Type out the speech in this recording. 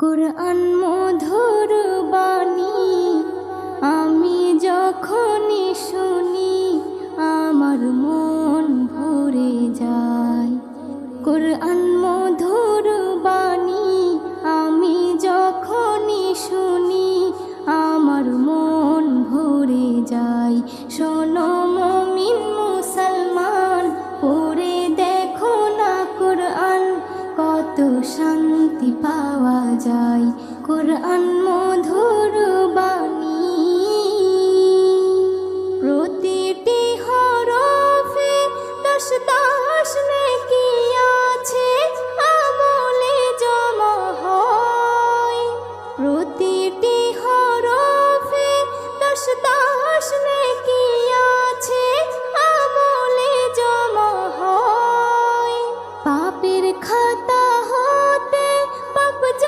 কুরআন মধুর বাণী আমি যখনই শুনি আমার মন ভরে যায়। কুরআন মধুর বাণী আমি যখনই শুনি আমার মন ভরে যায়। শোনো মুমিন মুসলমান, পড়ে দেখো না কুরআন, কত শান্তি পাওয়া যায়। কুরআন মধুর